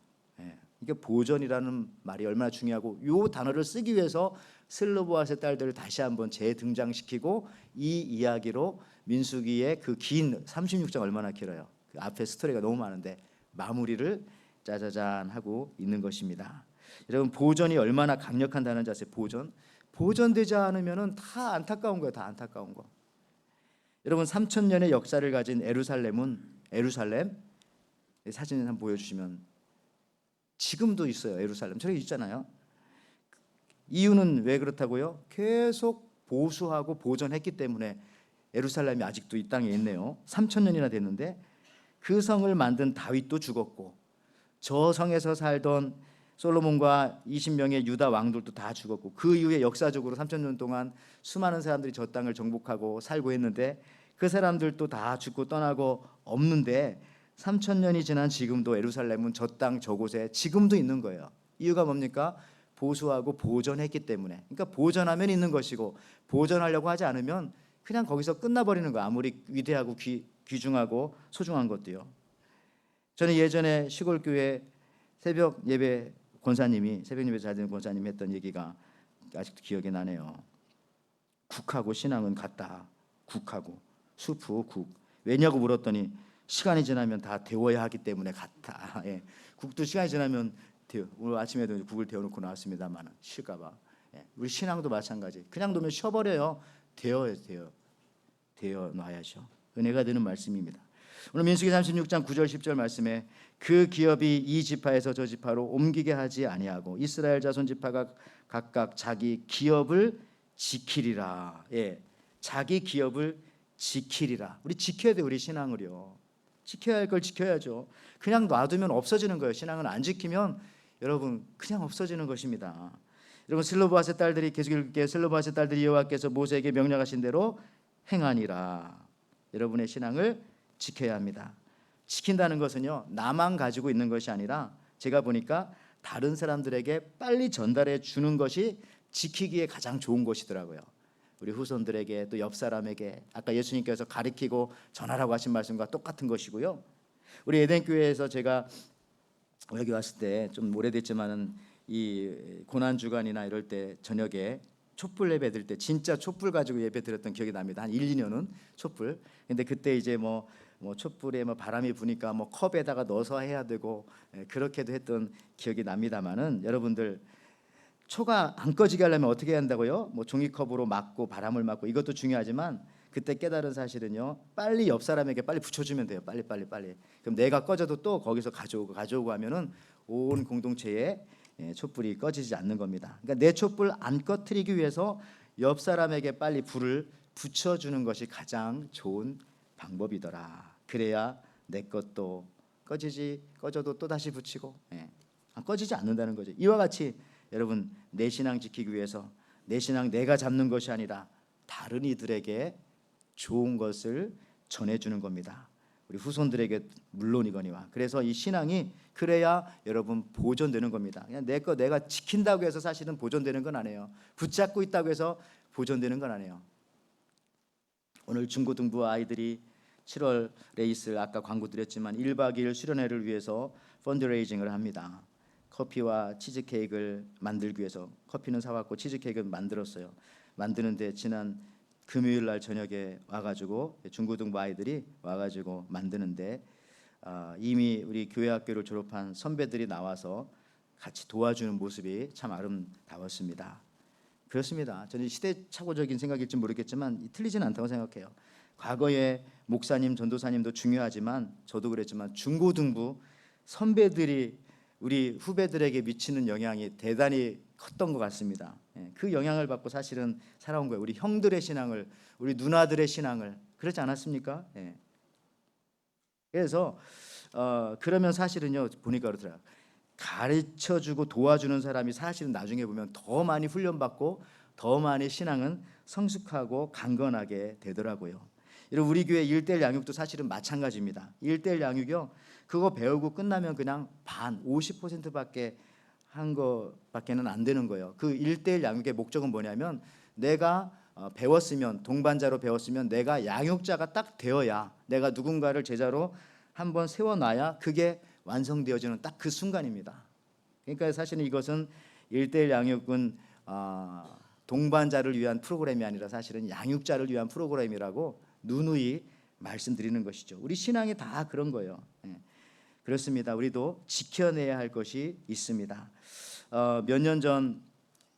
이게 보전이라는 말이 얼마나 중요하고, 이 단어를 쓰기 위해서 슬로보앗의 딸들을 다시 한번 재등장시키고 이 이야기로 민수기의 그 긴 36장 얼마나 길어요. 그 앞에 스토리가 너무 많은데 마무리를 짜자잔 하고 있는 것입니다. 여러분, 보전이 얼마나 강력한 단어인지 아세요? 보전되지 않으면은 다 안타까운 거예요. 다 안타까운 거. 여러분, 3000년의 역사를 가진 에루살렘 사진 한번 보여주시면, 지금도 있어요. 에루살렘 저기 있잖아요. 이유는 왜 그렇다고요? 계속 보수하고 보존했기 때문에 에루살렘이 아직도 이 땅에 있네요. 3000년이나 됐는데 그 성을 만든 다윗도 죽었고 저 성에서 살던 솔로몬과 20명의 유다 왕들도 다 죽었고, 그 이후에 역사적으로 3000년 동안 수많은 사람들이 저 땅을 정복하고 살고 했는데 그 사람들도 다 죽고 떠나고 없는데 3000년이 지난 지금도 에루살렘은 저 땅 저곳에 지금도 있는 거예요. 이유가 뭡니까? 보수하고 보존했기 때문에. 그러니까 보존하면 있는 것이고 보존하려고 하지 않으면 그냥 거기서 끝나버리는 거예요. 아무리 위대하고 귀중하고 소중한 것도요. 저는 예전에 시골교회 새벽 예배 권사님이, 새벽 예배 잘 드는 권사님이 했던 얘기가 아직도 기억이 나네요. 국하고 신앙은 같다. 국하고 수프 국. 왜냐고 물었더니 시간이 지나면 다 데워야 하기 때문에 같다. 예. 국도 시간이 지나면 오늘 아침에도 국을 데워놓고 나왔습니다만 쉴까봐. 예. 우리 신앙도 마찬가지. 그냥 놓으면 쉬어버려요. 데워놔야죠. 은혜가 되는 말씀입니다. 오늘 민수기 36장 9절 10절 말씀에 그 기업이 이 지파에서 저 지파로 옮기게 하지 아니하고 이스라엘 자손 지파가 각각 자기 기업을 지키리라. 예, 자기 기업을 지키리라. 우리 지켜야 돼. 우리 신앙을요. 지켜야 할 걸 지켜야죠. 그냥 놔두면 없어지는 거예요. 신앙은 안 지키면 여러분 그냥 없어지는 것입니다. 여러분, 슬로보앗의 딸들이, 계속 읽을게요. 슬로보앗의 딸들이 여호와께서 모세에게 명령하신 대로 행하니라. 여러분의 신앙을 지켜야 합니다. 지킨다는 것은요, 나만 가지고 있는 것이 아니라 제가 보니까 다른 사람들에게 빨리 전달해 주는 것이 지키기에 가장 좋은 것이더라고요. 우리 후손들에게, 또 옆 사람에게, 아까 예수님께서 가르치고 전하라고 하신 말씀과 똑같은 것이고요. 우리 에덴교회에서 제가 여기 왔을 때 좀 오래됐지만은 이 고난 주간이나 이럴 때 저녁에 촛불 예배 드릴 때 진짜 촛불 가지고 예배 드렸던 기억이 납니다. 한 1, 2년은 촛불. 근데 그때 이제 뭐 촛불에 바람이 부니까 컵에다가 넣어서 해야 되고 그렇게도 했던 기억이 납니다만은, 여러분들 초가 안 꺼지게 하려면 어떻게 해야 한다고요? 종이컵으로 막고 바람을 막고, 이것도 중요하지만 그때 깨달은 사실은요, 빨리 옆 사람에게 빨리 붙여주면 돼요. 빨리. 그럼 내가 꺼져도 또 거기서 가져오고 하면은 온 공동체에 촛불이 꺼지지 않는 겁니다. 그러니까 내 촛불 안 꺼트리기 위해서 옆 사람에게 빨리 불을 붙여주는 것이 가장 좋은 방법이더라. 그래야 내 것도 꺼져도 또 다시 붙이고, 꺼지지 않는다는 거죠. 이와 같이 여러분, 내 신앙 지키기 위해서 내 신앙 내가 잡는 것이 아니라 다른 이들에게 좋은 것을 전해주는 겁니다. 우리 후손들에게 물론이거니와. 그래서 이 신앙이 그래야 여러분 보존되는 겁니다. 그냥 내 거 내가 지킨다고 해서 사실은 보존되는 건 아니에요. 붙잡고 있다고 해서 보존되는 건 아니에요. 오늘 중고등부 아이들이 7월에 있을, 아까 광고 드렸지만 1박 2일 수련회를 위해서 펀드레이징을 합니다. 커피와 치즈케이크를 만들기 위해서, 커피는 사왔고 치즈케이크를 만들었어요. 만드는데 지난 금요일 날 저녁에 와가지고 중고등부 아이들이 와가지고 만드는데 이미 우리 교회 학교를 졸업한 선배들이 나와서 같이 도와주는 모습이 참 아름다웠습니다. 그렇습니다. 저는 시대착오적인 생각일지 모르겠지만 틀리지는 않다고 생각해요. 과거에 목사님, 전도사님도 중요하지만 저도 그랬지만 중고등부 선배들이 우리 후배들에게 미치는 영향이 대단히 컸던 것 같습니다. 그 영향을 받고 사실은 살아온 거예요. 우리 형들의 신앙을, 우리 누나들의 신앙을. 그렇지 않았습니까? 그래서 그러면 사실은요 보니까 그렇더라고요. 가르쳐주고 도와주는 사람이 사실은 나중에 보면 더 많이 훈련받고 더 많이 신앙은 성숙하고 강건하게 되더라고요. 이런 우리 교회 1:1 양육도 사실은 마찬가지입니다. 1:1 양육이요, 그거 배우고 끝나면 그냥 반 50%밖에 한 거밖에는 안 되는 거예요. 그 1:1 양육의 목적은 뭐냐면 내가 배웠으면, 동반자로 배웠으면 내가 양육자가 딱 되어야, 내가 누군가를 제자로 한번 세워놔야 그게 완성되어지는 딱 그 순간입니다. 그러니까 사실은 이것은 1:1 양육은 동반자를 위한 프로그램이 아니라 사실은 양육자를 위한 프로그램이라고 누누이 말씀드리는 것이죠. 우리 신앙이 다 그런 거예요. 그렇습니다. 우리도 지켜내야 할 것이 있습니다. 몇 년 전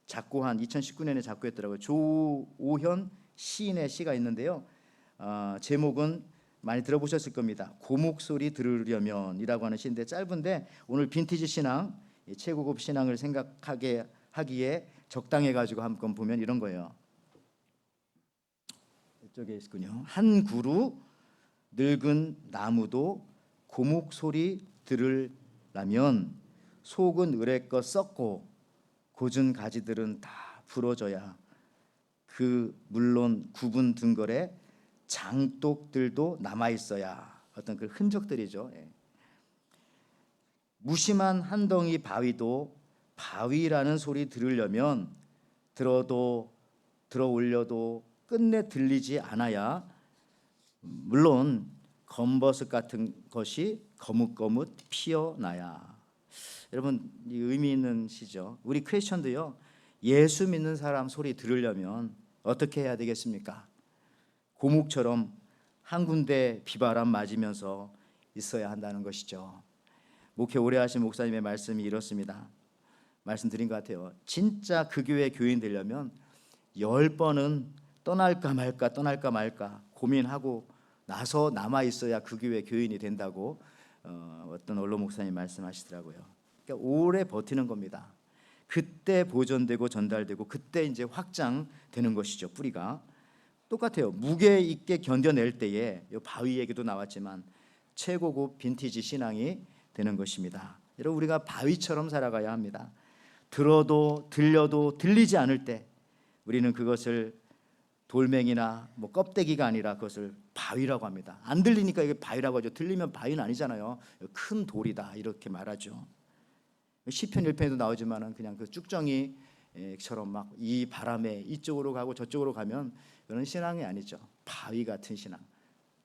작고한 2019년에 작고했더라고요. 조오현 시인의 시가 있는데요. 제목은 많이 들어보셨을 겁니다. 고목소리 들으려면이라고 하는 시인데 짧은데 오늘 빈티지 신앙, 최고급 신앙을 생각하게 하기에 적당해 가지고 한번 보면 이런 거예요. 이쪽에 있군요. 한 그루 늙은 나무도 고목 소리 들으려면 속은 으레껏 썩고 고준 가지들은 다 부러져야 그 물론 굽은 등걸에 장독들도 남아 있어야, 어떤 그 흔적들이죠. 무심한 한 덩이 바위도 바위라는 소리 들으려면 들어 올려도 끝내 들리지 않아야, 물론 검버섯 같은 것이 거뭇거뭇 피어나야. 여러분, 이 의미 있는 시죠. 우리 크리스천도요, 예수 믿는 사람 소리 들으려면 어떻게 해야 되겠습니까? 고목처럼 한 군데 비바람 맞으면서 있어야 한다는 것이죠. 목회 오래 하신 목사님의 말씀이 이렇습니다. 말씀드린 것 같아요. 진짜 그 교회 교인 되려면 10번은 떠날까 말까 고민하고 나서 남아 있어야 그 교회 교인이 된다고 어떤 원로 목사님 말씀하시더라고요. 그러니까 오래 버티는 겁니다. 그때 보존되고 전달되고 그때 이제 확장되는 것이죠. 뿌리가 똑같아요. 무게 있게 견뎌낼 때에 이 바위 얘기도 나왔지만 최고급 빈티지 신앙이 되는 것입니다. 여러분, 우리가 바위처럼 살아가야 합니다. 들어도 들려도 들리지 않을 때 우리는 그것을 돌멩이나 뭐 껍데기가 아니라 그것을 바위라고 합니다. 안 들리니까 이게 바위라고 하죠. 들리면 바위는 아니잖아요. 큰 돌이다 이렇게 말하죠. 시편 1편에도 나오지만은 그냥 그 쭉정이처럼 막 이 바람에 이쪽으로 가고 저쪽으로 가면 그런 신앙이 아니죠. 바위 같은 신앙.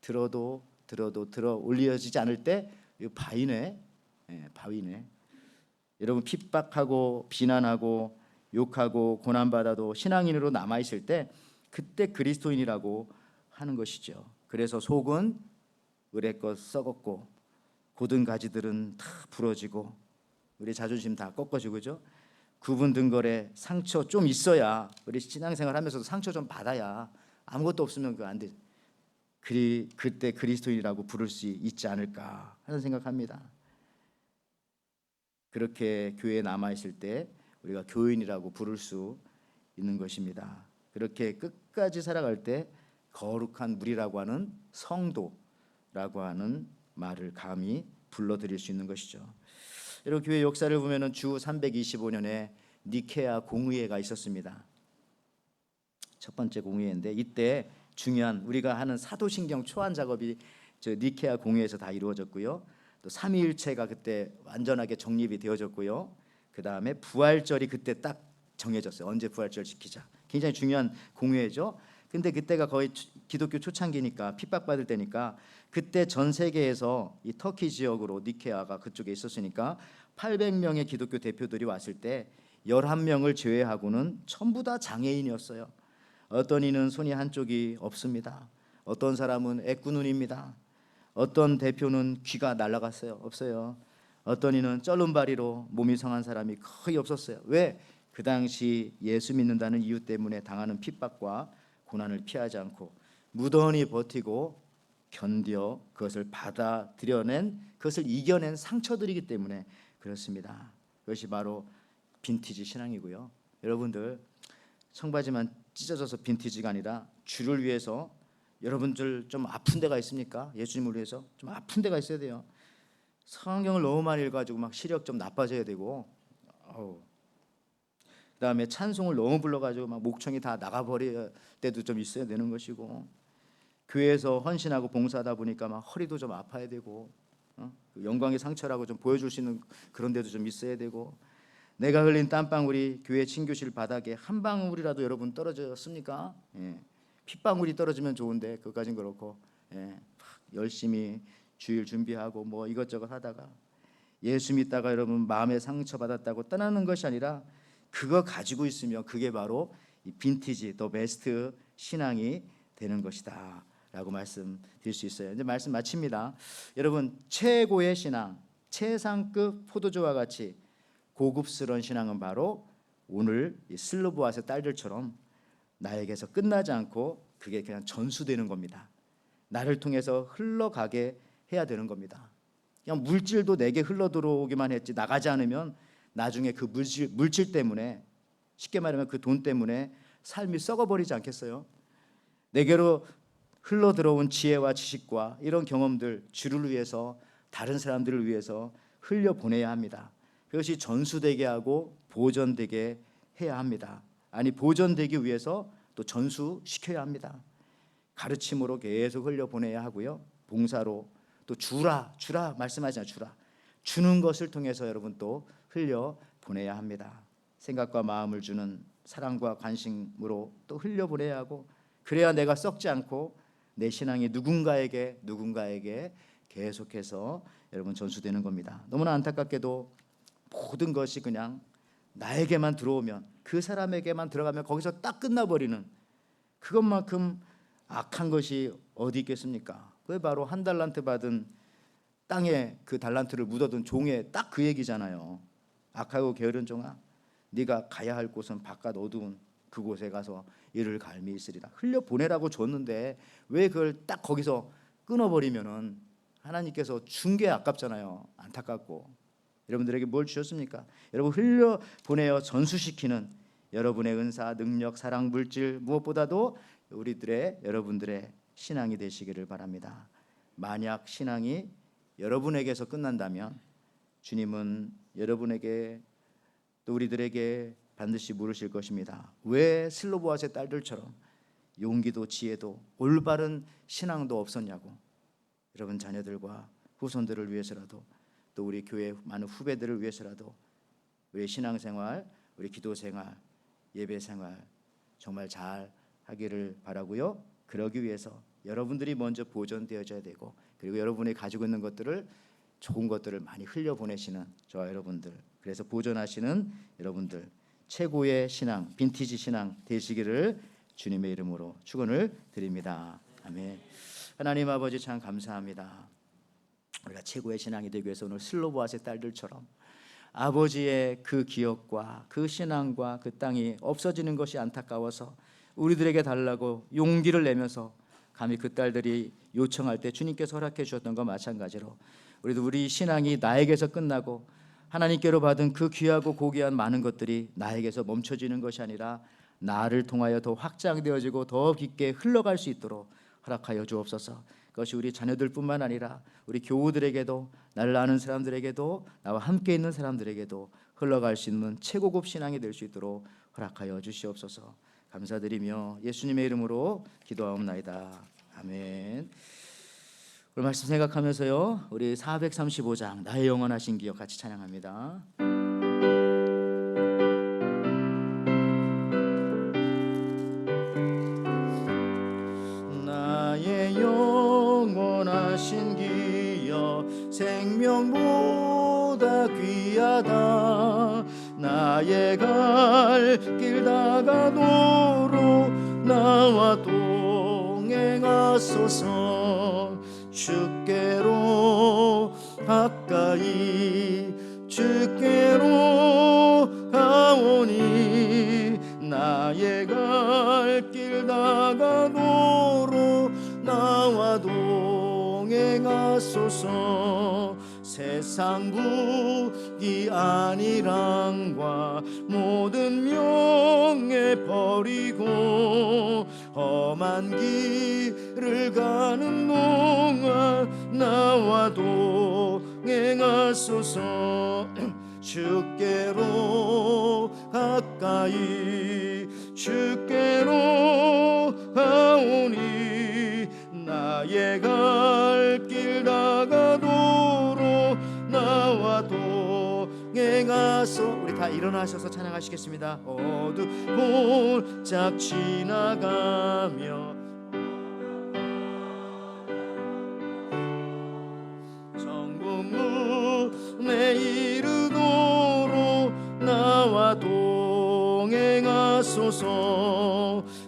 들어도 들어 올려지지 않을 때 이 바위네, 바위네. 여러분, 핍박하고 비난하고 욕하고 고난받아도 신앙인으로 남아 있을 때 그때 그리스도인이라고 하는 것이죠. 그래서 속은 으레껏 썩었고 고든 가지들은 다 부러지고 우리 자존심 다 꺾어지고, 그죠? 굽은 등걸에 상처 좀 있어야, 우리 신앙생활 하면서도 상처 좀 받아야, 아무것도 없으면 그 안 돼. 그때 그리스도인이라고 부를 수 있지 않을까 하는 생각합니다. 그렇게 교회에 남아 있을 때 우리가 교인이라고 부를 수 있는 것입니다. 그렇게 끝까지 살아갈 때 거룩한 무리라고 하는 성도라고 하는 말을 감히 불러드릴 수 있는 것이죠. 여러분, 교회 역사를 보면은 주 325년에 니케아 공의회가 있었습니다. 첫 번째 공의회인데 이때 중요한 우리가 하는 사도신경 초안 작업이 저 니케아 공의회에서 다 이루어졌고요. 또 삼위일체가 그때 완전하게 정립이 되어졌고요. 그 다음에 부활절이 그때 딱 정해졌어요. 언제 부활절 지키자. 굉장히 중요한 공회죠. 근데 그때가 거의 기독교 초창기니까 핍박받을 때니까 그때 전 세계에서 이 터키 지역으로 니케아가 그쪽에 있었으니까 800명의 기독교 대표들이 왔을 때 11명을 제외하고는 전부 다 장애인이었어요. 어떤 이는 손이 한쪽이 없습니다. 어떤 사람은 애꾸눈입니다. 어떤 대표는 귀가 날아갔어요. 없어요. 어떤 이는 쩔름바리로 몸이 성한 사람이 거의 없었어요. 왜? 그 당시 예수 믿는다는 이유 때문에 당하는 핍박과 고난을 피하지 않고 무던히 버티고 견뎌 그것을 받아들여낸, 그것을 이겨낸 상처들이기 때문에 그렇습니다. 그것이 바로 빈티지 신앙이고요. 여러분들, 청바지만 찢어져서 빈티지가 아니라 주를 위해서 여러분들 좀 아픈 데가 있습니까? 예수님을 위해서 좀 아픈 데가 있어야 돼요. 성경을 너무 많이 읽어가지고 막 시력 좀 나빠져야 되고, 그다음에 찬송을 너무 불러가지고 막 목청이 다 나가버릴 때도 좀 있어야 되는 것이고, 교회에서 헌신하고 봉사하다 보니까 막 허리도 좀 아파야 되고, 그 영광의 상처라고 좀 보여줄 수 있는 그런 데도 좀 있어야 되고, 내가 흘린 땀방울이 교회 친교실 바닥에 한 방울이라도 여러분 떨어졌습니까? 핏방울이 떨어지면 좋은데 그것까진 그렇고, 열심히 주일 준비하고 뭐 이것저것 하다가 예수 믿다가 여러분 마음에 상처 받았다고 떠나는 것이 아니라 그거 가지고 있으면 그게 바로 이 빈티지 더 베스트 신앙이 되는 것이다 라고 말씀드릴 수 있어요. 이제 말씀 마칩니다. 여러분, 최고의 신앙, 최상급 포도주와 같이 고급스러운 신앙은 바로 오늘 이 슬로보아스의 딸들처럼 나에게서 끝나지 않고 그게 그냥 전수되는 겁니다. 나를 통해서 흘러가게 해야 되는 겁니다. 그냥 물질도 내게 흘러 들어오기만 했지 나가지 않으면 나중에 그 물질 때문에, 쉽게 말하면 그 돈 때문에 삶이 썩어버리지 않겠어요? 내게로 흘러 들어온 지혜와 지식과 이런 경험들, 주를 위해서, 다른 사람들을 위해서 흘려보내야 합니다. 그것이 전수되게 하고 보존되게 해야 합니다. 아니, 보존되기 위해서 또 전수시켜야 합니다. 가르침으로 계속 흘려보내야 하고요, 봉사로 또 주라 말씀하잖아요. 주는 것을 통해서 여러분 또 흘려보내야 합니다. 생각과 마음을 주는 사랑과 관심으로 또 흘려보내야 하고, 그래야 내가 썩지 않고 내 신앙이 누군가에게 계속해서 여러분 전수되는 겁니다. 너무나 안타깝게도 모든 것이 그냥 나에게만 들어오면, 그 사람에게만 들어가면 거기서 딱 끝나버리는, 그것만큼 악한 것이 어디 있겠습니까? 그게 바로 한 달란트 받은 땅에 그 달란트를 묻어둔 종의 딱 그 얘기잖아요. 악하고 게으른 종아, 네가 가야 할 곳은 바깥 어두운 그곳에 가서 이를 갈미 있으리라. 흘려보내라고 줬는데 왜 그걸 딱 거기서 끊어버리면은 하나님께서 준 게 아깝잖아요. 안타깝고. 여러분들에게 뭘 주셨습니까? 여러분, 흘려보내어 전수시키는 여러분의 은사, 능력, 사랑, 물질, 무엇보다도 여러분들의 신앙이 되시기를 바랍니다. 만약 신앙이 여러분에게서 끝난다면 주님은 여러분에게 또 우리들에게 반드시 물으실 것입니다. 왜 슬로보아스의 딸들처럼 용기도 지혜도 올바른 신앙도 없었냐고. 여러분 자녀들과 후손들을 위해서라도, 또 우리 교회 많은 후배들을 위해서라도 우리 신앙생활, 우리 기도생활, 예배생활 정말 잘 하기를 바라고요. 그러기 위해서 여러분들이 먼저 보존되어져야 되고, 그리고 여러분이 가지고 있는 것들을, 좋은 것들을 많이 흘려보내시는 저와 여러분들, 그래서 보존하시는 여러분들, 최고의 신앙, 빈티지 신앙 되시기를 주님의 이름으로 축원을 드립니다. 아멘. 하나님 아버지, 참 감사합니다. 우리가 최고의 신앙이 되기 위해서 오늘 슬로보아스의 딸들처럼 아버지의 그 기억과 그 신앙과 그 땅이 없어지는 것이 안타까워서 우리들에게 달라고 용기를 내면서 감히 그 딸들이 요청할 때 주님께서 허락해 주셨던 것 마찬가지로 우리도 우리 신앙이 나에게서 끝나고 하나님께로 받은 그 귀하고 고귀한 많은 것들이 나에게서 멈춰지는 것이 아니라 나를 통하여 더 확장되어지고 더 깊게 흘러갈 수 있도록 허락하여 주옵소서. 그것이 우리 자녀들뿐만 아니라 우리 교우들에게도, 나를 아는 사람들에게도, 나와 함께 있는 사람들에게도 흘러갈 수 있는 최고급 신앙이 될 수 있도록 허락하여 주시옵소서. 감사드리며 예수님의 이름으로 기도하옵나이다. 아멘. 오늘 말씀 생각하면서요, 우리 435장 나의 영원하신 기억 같이 찬양합니다. 나의 영원하신 기억 생명보다 귀하다. 나의 갈 길 다가도록 나와 동행하소서. 주께로 가까이 주께로 가오니 나의 갈 길 다가도록 나와 동행하소서. 세상 부귀 안이랑과 모든 명예 버리고 험한 길을 가는 동안 나와 동행하소서. 주께로 가까이 주께로 가오니 나의 갈 길 다가도록 나와 동행하소. 우리 다 일어나셔서 찬양하시겠습니다. 어둠 홀짝 지나가며 천국 문에 이르도록 나와 동행하소서.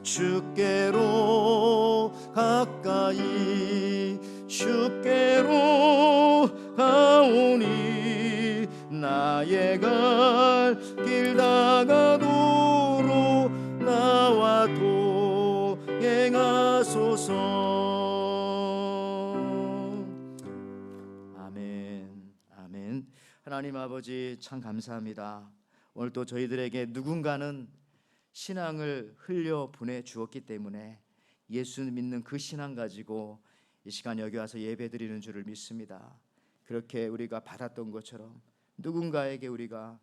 주께로 가까이 주께로 가오니 나의 갈 길 다가도록 나와 동행하소서. 아멘. 아멘. 하나님 아버지 참 감사합니다. 오늘 또 저희들에게 누군가는 신앙을 흘려 보내 주었기 때문에 예수 믿는 그 신앙 가지고 이 시간 여기 와서 예배드리는 줄을 믿습니다. 그렇게 우리가 받았던 것처럼 누군가에게 우리가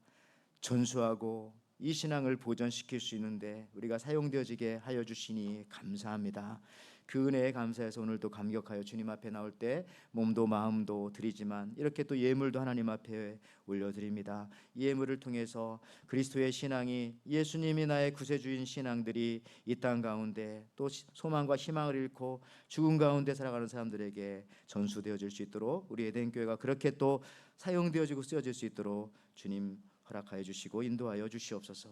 전수하고 이 신앙을 보존시킬 수 있는데 우리가 사용되어지게 하여 주시니 감사합니다. 그 은혜에 감사해서 오늘도 감격하여 주님 앞에 나올 때 몸도 마음도 드리지만 이렇게 또 예물도 하나님 앞에 올려드립니다. 이 예물을 통해서 그리스도의 신앙이 예수님이 나의 구세주인 신앙들이 이 땅 가운데 또 소망과 희망을 잃고 죽음 가운데 살아가는 사람들에게 전수되어질 수 있도록 우리 에덴교회가 그렇게 또 사용되어지고 쓰여질 수 있도록 주님 허락하여 주시고 인도하여 주시옵소서.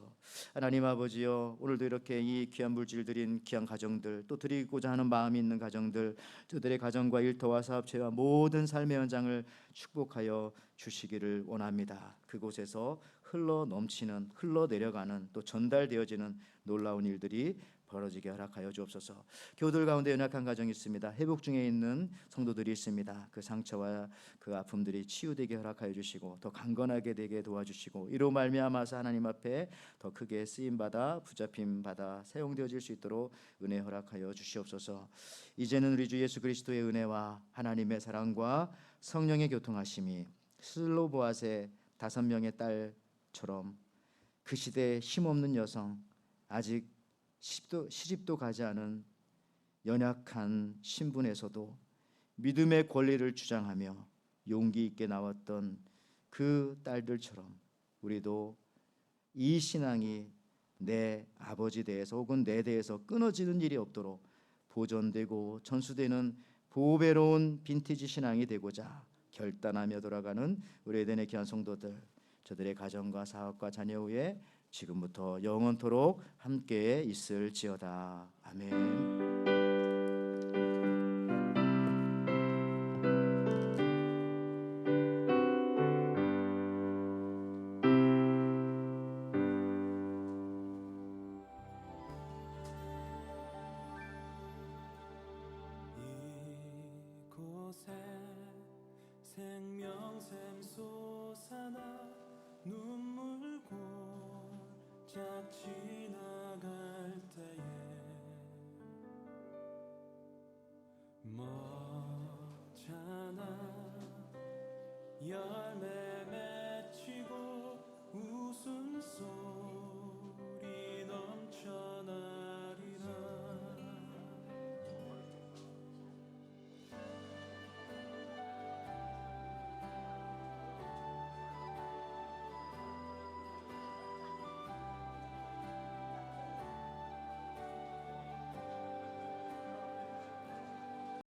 하나님 아버지여, 오늘도 이렇게 이 귀한 물질 드린 귀한 가정들, 또 드리고자 하는 마음이 있는 가정들, 저들의 가정과 일터와 사업체와 모든 삶의 현장을 축복하여 주시기를 원합니다. 그곳에서 흘러 넘치는, 흘러 내려가는, 또 전달되어지는 놀라운 일들이 벌어지게 허락하여 주옵소서. 교우들 가운데 연약한 가정이 있습니다. 회복 중에 있는 성도들이 있습니다. 그 상처와 그 아픔들이 치유되게 허락하여 주시고 더 강건하게 되게 도와주시고 이로 말미암아서 하나님 앞에 더 크게 쓰임받아 붙잡힘받아 사용되어질 수 있도록 은혜 허락하여 주시옵소서. 이제는 우리 주 예수 그리스도의 은혜와 하나님의 사랑과 성령의 교통하심이 슬로보앗의 5명의 딸처럼 그 시대에 힘없는 여성, 아직 시집도 가지 않은 연약한 신분에서도 믿음의 권리를 주장하며 용기 있게 나왔던 그 딸들처럼 우리도 이 신앙이 내 아버지 대해서 혹은 내 대해서 끊어지는 일이 없도록 보존되고 전수되는 보배로운 빈티지 신앙이 되고자 결단하며 돌아가는 우리 에덴의 귀한 성도들, 저들의 가정과 사업과 자녀 후에 지금부터 영원토록 함께 있을지어다. 아멘.